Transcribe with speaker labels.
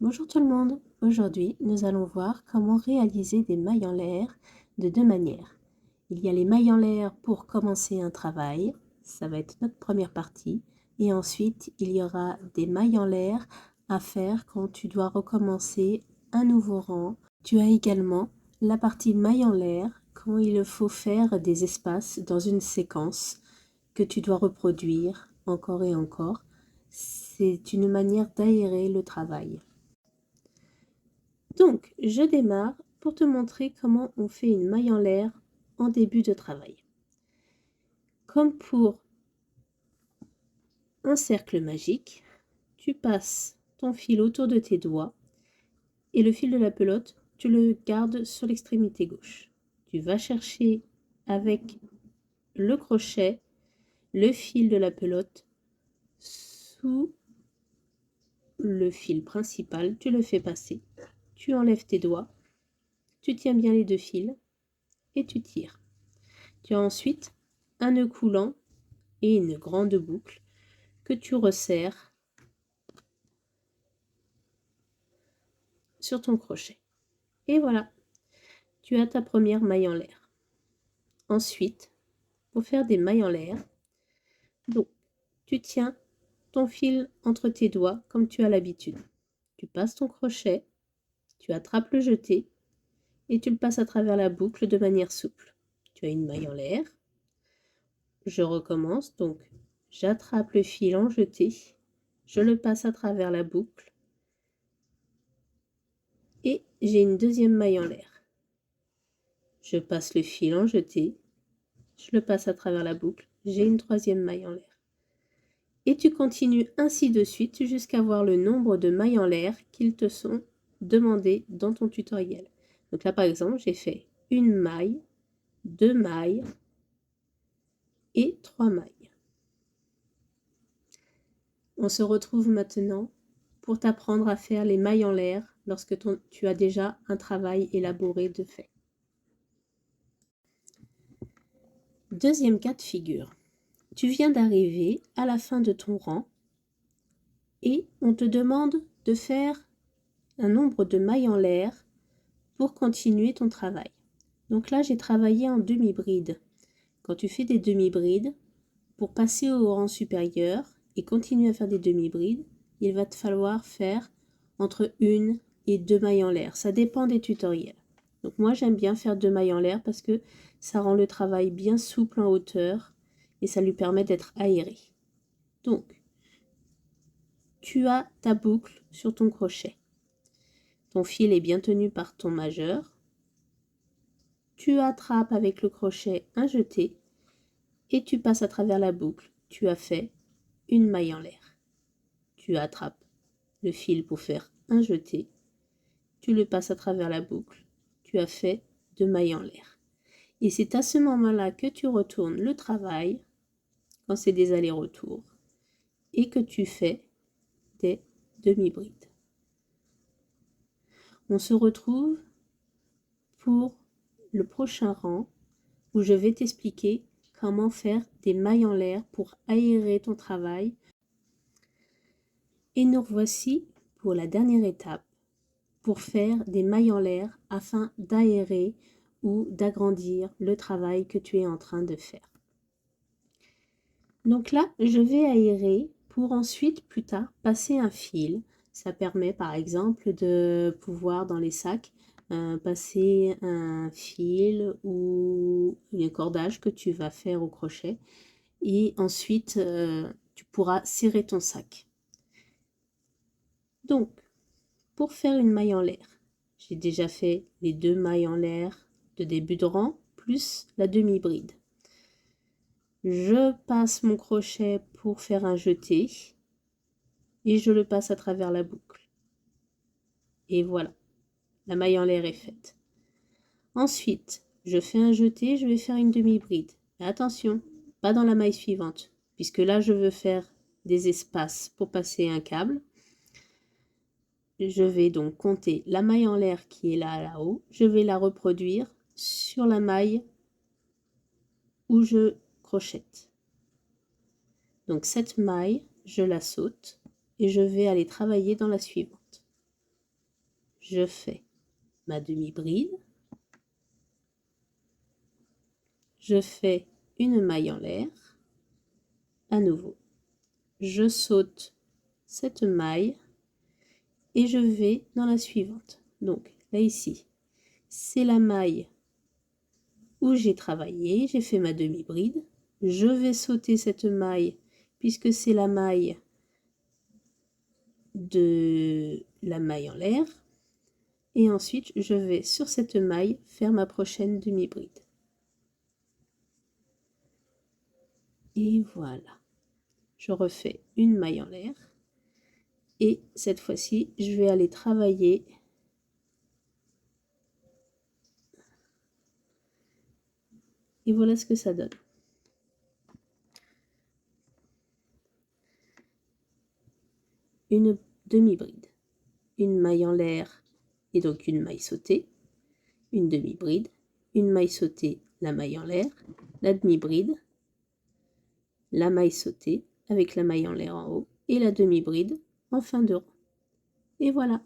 Speaker 1: Bonjour tout le monde, aujourd'hui nous allons voir comment réaliser des mailles en l'air de deux manières. Il y a les mailles en l'air pour commencer un travail, ça va être notre première partie, et ensuite il y aura des mailles en l'air à faire quand tu dois recommencer un nouveau rang. Tu as également la partie mailles en l'air quand il faut faire des espaces dans une séquence que tu dois reproduire encore et encore. C'est une manière d'aérer le travail. Donc, je démarre pour te montrer comment on fait une maille en l'air en début de travail. Comme pour un cercle magique, tu passes ton fil autour de tes doigts et le fil de la pelote, tu le gardes sur l'extrémité gauche. Tu vas chercher avec le crochet le fil de la pelote sous le fil principal, tu le fais passer. Tu enlèves tes doigts, tu tiens bien les deux fils et tu tires. Tu as ensuite un nœud coulant et une grande boucle que tu resserres sur ton crochet. Et voilà, tu as ta première maille en l'air. Ensuite, pour faire des mailles en l'air, donc tu tiens ton fil entre tes doigts comme tu as l'habitude. Tu passes ton crochet, tu attrapes le jeté et tu le passes à travers la boucle de manière souple. Tu as une maille en l'air. Je recommence, donc j'attrape le fil en jeté, je le passe à travers la boucle et j'ai une deuxième maille en l'air. Je passe le fil en jeté, je le passe à travers la boucle, j'ai une troisième maille en l'air. Et tu continues ainsi de suite jusqu'à voir le nombre de mailles en l'air qu'ils te sont demandées dans ton tutoriel. Donc là par exemple, j'ai fait une maille, deux mailles et trois mailles. On se retrouve maintenant pour t'apprendre à faire les mailles en l'air lorsque tu as déjà un travail élaboré de fait. Deuxième cas de figure. Tu viens d'arriver à la fin de ton rang et on te demande de faire un nombre de mailles en l'air pour continuer ton travail. Donc là, j'ai travaillé en demi-bride. Quand tu fais des demi-brides, pour passer au rang supérieur et continuer à faire des demi-brides, il va te falloir faire entre une et deux mailles en l'air. Ça dépend des tutoriels. Donc moi, j'aime bien faire deux mailles en l'air parce que ça rend le travail bien souple en hauteur et ça lui permet d'être aéré. Donc, tu as ta boucle sur ton crochet. Ton fil est bien tenu par ton majeur. Tu attrapes avec le crochet un jeté et tu passes à travers la boucle. Tu as fait une maille en l'air. Tu attrapes le fil pour faire un jeté. Tu le passes à travers la boucle. Tu as fait deux mailles en l'air. Et c'est à ce moment-là que tu retournes le travail, quand c'est des allers-retours, et que tu fais des demi-brides. On se retrouve pour le prochain rang où je vais t'expliquer comment faire des mailles en l'air pour aérer ton travail. Et nous revoici pour la dernière étape, pour faire des mailles en l'air afin d'aérer ou d'agrandir le travail que tu es en train de faire. Donc là, je vais aérer pour ensuite, plus tard, passer un fil. Ça permet par exemple de pouvoir dans les sacs passer un fil ou un cordage que tu vas faire au crochet et ensuite tu pourras serrer ton sac. Donc, pour faire une maille en l'air, j'ai déjà fait les deux mailles en l'air de début de rang plus la demi-bride. Je passe mon crochet pour faire un jeté et je le passe à travers la boucle. Et voilà, la maille en l'air est faite. Ensuite, je fais un jeté, je vais faire une demi-bride. Mais attention, pas dans la maille suivante, puisque là je veux faire des espaces pour passer un câble. Je vais donc compter la maille en l'air qui est là-haut. Je vais la reproduire sur la maille où je crochette. Donc cette maille, je la saute et je vais aller travailler dans la suivante. je fais ma demi-bride, je fais une maille en l'air, à nouveau, je saute cette maille et je vais dans la suivante. Donc là ici, c'est la maille où j'ai travaillé, j'ai fait ma demi-bride, je vais sauter cette maille puisque c'est la maille de la maille en l'air, et ensuite je vais sur cette maille faire ma prochaine demi-bride. Et voilà, je refais une maille en l'air, et cette fois-ci je vais aller travailler et voilà ce que ça donne. Une demi-bride, une maille en l'air et donc une maille sautée, une demi-bride, une maille sautée, la maille en l'air, la demi-bride, la maille sautée avec la maille en l'air en haut et la demi-bride en fin de rang. Et voilà.